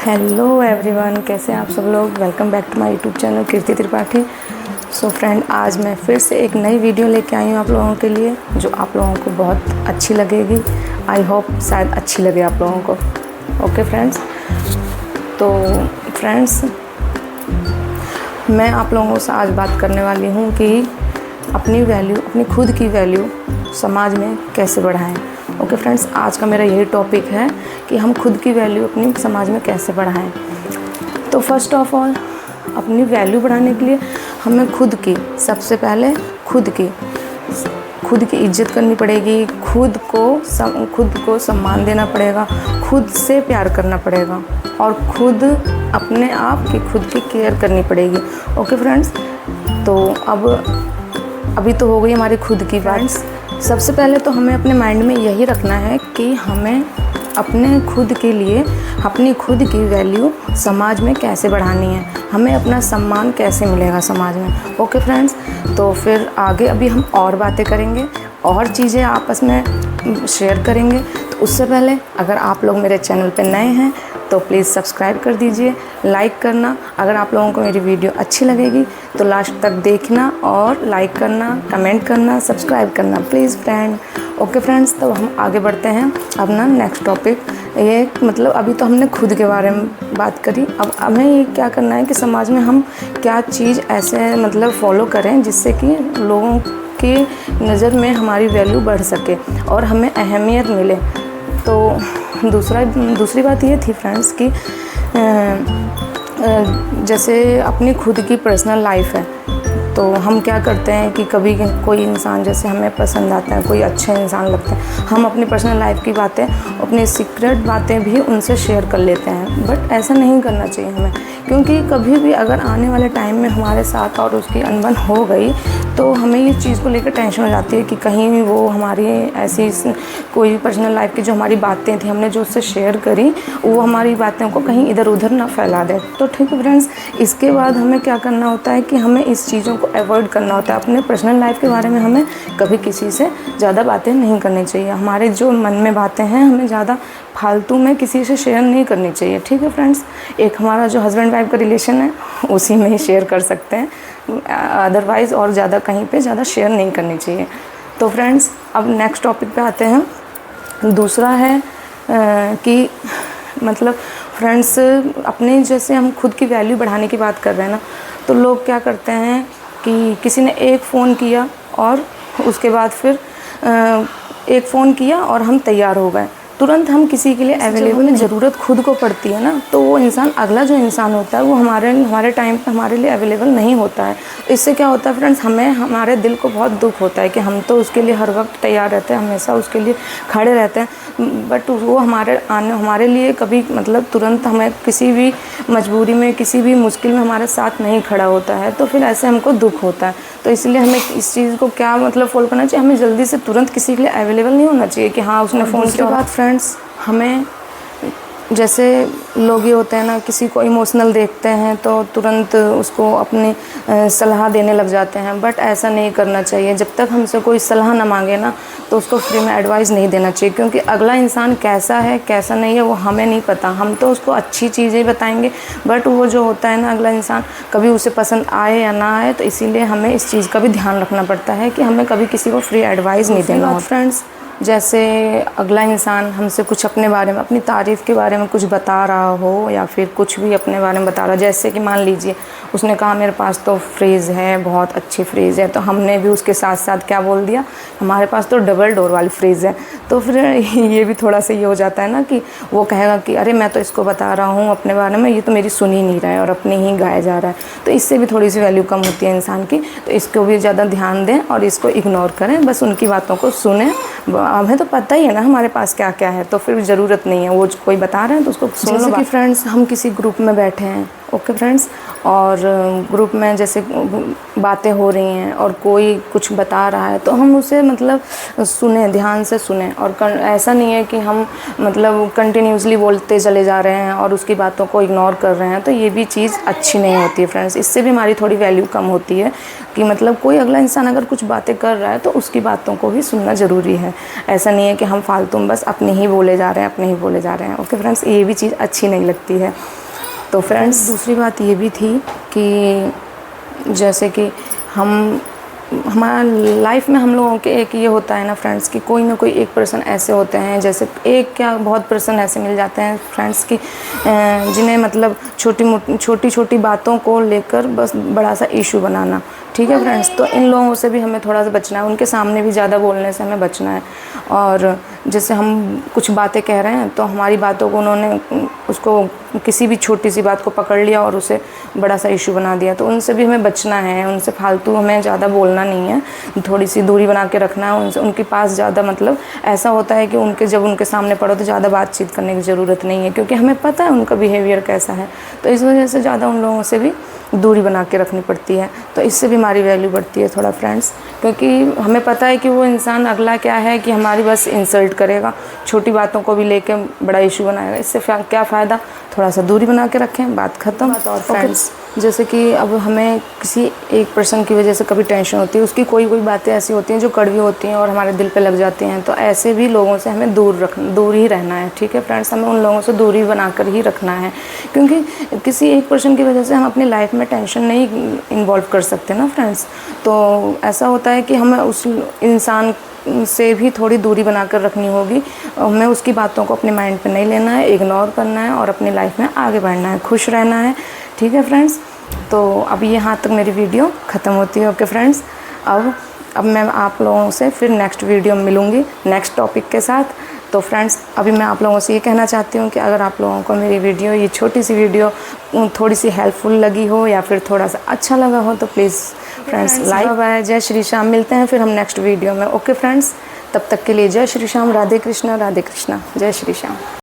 Hello everyone, कैसे हैं आप सब लोग। Welcome back to my YouTube channel Kirti Tripathi. So friend, आज मैं फिर से एक नई वीडियो लेके आई हूँ आप लोगों के लिए, जो आप लोगों को बहुत अच्छी लगेगी। आई होप शायद अच्छी लगे आप लोगों को। ओके फ्रेंड्स, तो फ्रेंड्स मैं आप लोगों से आज बात करने वाली हूँ कि अपनी वैल्यू, अपनी खुद की वैल्यू समाज में कैसे बढ़ाएं। ओके फ्रेंड्स, आज का मेरा यही टॉपिक है कि हम खुद की वैल्यू अपनी समाज में कैसे बढ़ाएं। तो फर्स्ट ऑफ ऑल, अपनी वैल्यू बढ़ाने के लिए हमें खुद की, सबसे पहले खुद की इज्जत करनी पड़ेगी, खुद को सम्मान देना पड़ेगा, खुद से प्यार करना पड़ेगा और खुद अपने आप की खुद की केयर करनी पड़ेगी। ओके फ्रेंड्स, तो अभी तो हो गई हमारी खुद की बात। सबसे पहले तो हमें अपने माइंड में यही रखना है कि हमें अपने खुद के लिए अपनी खुद की वैल्यू समाज में कैसे बढ़ानी है, हमें अपना सम्मान कैसे मिलेगा समाज में। ओके फ्रेंड्स, तो फिर आगे अभी हम और बातें करेंगे और चीज़ें आपस में शेयर करेंगे। तो उससे पहले अगर आप लोग मेरे चैनल पर नए हैं तो प्लीज़ सब्सक्राइब कर दीजिए, लाइक करना। अगर आप लोगों को मेरी वीडियो अच्छी लगेगी तो लास्ट तक देखना और लाइक करना, कमेंट करना, सब्सक्राइब करना प्लीज़ फ्रेंड। ओके फ्रेंड्स, तो हम आगे बढ़ते हैं अपना नेक्स्ट टॉपिक। ये मतलब अभी तो हमने खुद के बारे में बात करी, अब हमें ये क्या करना है कि समाज में हम क्या चीज़ ऐसे मतलब फॉलो करें जिससे कि लोगों की नज़र में हमारी वैल्यू बढ़ सके और हमें अहमियत मिले। तो दूसरी बात ये थी फ्रेंड्स कि जैसे अपनी खुद की पर्सनल लाइफ है, तो हम क्या करते हैं कि कभी कोई इंसान जैसे हमें पसंद आता है, कोई अच्छे इंसान लगता है, हम अपनी पर्सनल लाइफ की बातें, अपनी सीक्रेट बातें भी उनसे शेयर कर लेते हैं। बट ऐसा नहीं करना चाहिए हमें, क्योंकि कभी भी अगर आने वाले टाइम में हमारे साथ और उसकी अनबन हो गई तो हमें इस चीज़ को लेकर टेंशन हो जाती है कि कहीं वो हमारी ऐसी कोई पर्सनल लाइफ की जो हमारी बातें थी, हमने जो उससे शेयर करी, वो हमारी बातों को कहीं इधर उधर ना फैला दे। तो ठीक है फ्रेंड्स, इसके बाद हमें क्या करना होता है कि हमें इस चीज़ों को अवॉइड करना होता है। अपने पर्सनल लाइफ के बारे में हमें कभी किसी से ज़्यादा बातें नहीं करनी चाहिए। हमारे जो मन में बातें हैं हमें ज़्यादा फालतू में किसी से शेयर नहीं करनी चाहिए। ठीक है फ्रेंड्स, एक हमारा जो हस्बैंड वाइफ का रिलेशन है उसी में ही शेयर कर सकते हैं, अदरवाइज़ और ज़्यादा कहीं पे ज़्यादा शेयर नहीं करनी चाहिए। तो फ्रेंड्स, अब नेक्स्ट टॉपिक पे आते हैं। दूसरा है कि मतलब फ्रेंड्स, अपने जैसे हम खुद की वैल्यू बढ़ाने की बात कर रहे हैं ना, तो लोग क्या करते हैं कि किसी ने एक फ़ोन किया और उसके बाद फिर एक फ़ोन किया और हम तैयार हो गए, तुरंत हम किसी के लिए अवेलेबल, ज़रूरत खुद को पड़ती है ना, तो वो इंसान, अगला जो इंसान होता है वो हमारे टाइम पे हमारे लिए अवेलेबल नहीं होता है। इससे क्या होता है फ्रेंड्स, हमें हमारे दिल को बहुत दुख होता है कि हम तो उसके लिए हर वक्त तैयार रहते हैं, हमेशा उसके लिए खड़े रहते हैं, बट वो हमारे लिए कभी मतलब तुरंत हमें किसी भी मजबूरी में, किसी भी मुश्किल में हमारे साथ नहीं खड़ा होता है। तो फिर ऐसे हमको दुख होता है। तो इसलिए हमें इस चीज़ को क्या मतलब फॉलो करना चाहिए, हमें जल्दी से तुरंत किसी के लिए अवेलेबल नहीं होना चाहिए कि हाँ उसने फ़ोन किया। बाद फ्रेंड्स, हमें जैसे लोग ये होते हैं ना, किसी को इमोशनल देखते हैं तो तुरंत उसको अपनी सलाह देने लग जाते हैं, बट ऐसा नहीं करना चाहिए। जब तक हमसे कोई सलाह ना मांगे ना, तो उसको फ्री में एडवाइस नहीं देना चाहिए, क्योंकि अगला इंसान कैसा है कैसा नहीं है वो हमें नहीं पता। हम तो उसको अच्छी चीज़ें बताएंगे, बट वो जो होता है ना अगला इंसान, कभी उसे पसंद आए या ना आए। तो इसीलिए हमें इस चीज़ का भी ध्यान रखना पड़ता है कि हमें कभी किसी को फ्री एडवाइस नहीं देना हो। फ्रेंड्स, जैसे अगला इंसान हमसे कुछ अपने बारे में, अपनी तारीफ़ के बारे में कुछ बता रहा हो या फिर कुछ भी अपने बारे में बता रहा हो, जैसे कि मान लीजिए उसने कहा मेरे पास तो फ्रिज है, बहुत अच्छी फ्रिज है, तो हमने भी उसके साथ साथ क्या बोल दिया, हमारे पास तो डबल डोर वाली फ्रिज है। तो फिर ये भी थोड़ा सा ये हो जाता है ना कि वो कहेगा कि अरे मैं तो इसको बता रहा हूँ अपने बारे में, ये तो मेरी सुन ही नहीं रहा है और अपनी ही गाया जा रहा है। तो इससे भी थोड़ी सी वैल्यू कम होती है इंसान की। तो इसको भी ज़्यादा ध्यान दें और इसको इग्नोर करें, बस उनकी बातों को सुनें। हमें तो पता ही है ना हमारे पास क्या क्या है, तो फिर ज़रूरत नहीं है वो कोई बता रहे हैं तो उसको सुनो। जैसे कि फ्रेंड्स, हम किसी ग्रुप में बैठे हैं ओके फ्रेंड्स। और ग्रुप में जैसे बातें हो रही हैं और कोई कुछ बता रहा है तो हम उसे मतलब सुने, ध्यान से सुने। और ऐसा नहीं है कि हम मतलब कंटिन्यूसली बोलते चले जा रहे हैं और उसकी बातों को इग्नोर कर रहे हैं, तो ये भी चीज़ अच्छी नहीं होती है फ्रेंड्स। इससे भी हमारी थोड़ी वैल्यू कम होती है कि मतलब कोई अगला इंसान अगर कुछ बातें कर रहा है तो उसकी बातों को भी सुनना ज़रूरी है। ऐसा नहीं है कि हम फालतू में बस अपने ही बोले जा रहे हैं, अपने ही बोले जा रहे हैं। ओके फ्रेंड्स, ये भी चीज़ अच्छी नहीं लगती है। तो फ्रेंड्स दूसरी बात ये भी थी कि जैसे कि हमारा लाइफ में हम लोगों के एक ये होता है ना फ्रेंड्स कि कोई ना कोई एक पर्सन ऐसे होते हैं, जैसे एक क्या बहुत पर्सन ऐसे मिल जाते हैं फ्रेंड्स कि जिन्हें मतलब छोटी छोटी बातों को लेकर बस बड़ा सा इशू बनाना। ठीक है फ्रेंड्स, तो इन लोगों से भी हमें थोड़ा सा बचना है, उनके सामने भी ज़्यादा बोलने से हमें बचना है। और जैसे हम कुछ बातें कह रहे हैं तो हमारी बातों को उन्होंने उसको किसी भी छोटी सी बात को पकड़ लिया और उसे बड़ा सा इशू बना दिया, तो उनसे भी हमें बचना है। उनसे फालतू हमें ज़्यादा बोलना नहीं है, थोड़ी सी दूरी बना के रखना है उनसे। उनके पास ज़्यादा मतलब ऐसा होता है कि जब उनके सामने पड़ो तो ज़्यादा बातचीत करने की ज़रूरत नहीं है, क्योंकि हमें पता है उनका बिहेवियर कैसा है। तो इस वजह से ज़्यादा उन लोगों से भी दूरी बना के रखनी पड़ती है। तो इससे भी हमारी वैल्यू बढ़ती है थोड़ा फ्रेंड्स, क्योंकि हमें पता है कि वो इंसान अगला क्या है कि हमारी बस इंसल्ट करेगा, छोटी बातों को भी लेके बड़ा इशू बनाएगा। इससे क्या फ़ायदा, थोड़ा सा दूरी बना के रखें, बात ख़त्म। और फ्रेंड्स जैसे कि अब हमें किसी एक पर्सन की वजह से कभी टेंशन होती है, उसकी कोई बातें ऐसी होती हैं जो कड़वी होती हैं और हमारे दिल पे लग जाती हैं, तो ऐसे भी लोगों से हमें दूर ही रहना है। ठीक है फ्रेंड्स, हमें उन लोगों से दूरी बनाकर ही रखना है, क्योंकि किसी एक पर्सन की वजह से हम अपनी लाइफ में टेंशन नहीं इन्वॉल्व कर सकते ना फ्रेंड्स। तो ऐसा होता है कि हमें उस इंसान से भी थोड़ी दूरी बनाकर रखनी होगी। हमें उसकी बातों को अपने माइंड पे नहीं लेना है, इग्नोर करना है और अपनी लाइफ में आगे बढ़ना है, खुश रहना है। ठीक है फ्रेंड्स, तो अब यहाँ तक मेरी वीडियो ख़त्म होती है। ओके फ्रेंड्स, अब मैं आप लोगों से फिर नेक्स्ट वीडियो में मिलूँगी नेक्स्ट टॉपिक के साथ। तो फ्रेंड्स अभी मैं आप लोगों से ये कहना चाहती हूँ कि अगर आप लोगों को मेरी वीडियो, ये छोटी सी वीडियो थोड़ी सी हेल्पफुल लगी हो या फिर थोड़ा सा अच्छा लगा हो तो प्लीज़ फ्रेंड्स लाइक। बाय, जय श्री श्याम। मिलते हैं फिर हम नेक्स्ट वीडियो में। ओके फ्रेंड्स, तब तक के लिए जय श्री श्याम, राधे कृष्णा, जय श्री श्याम।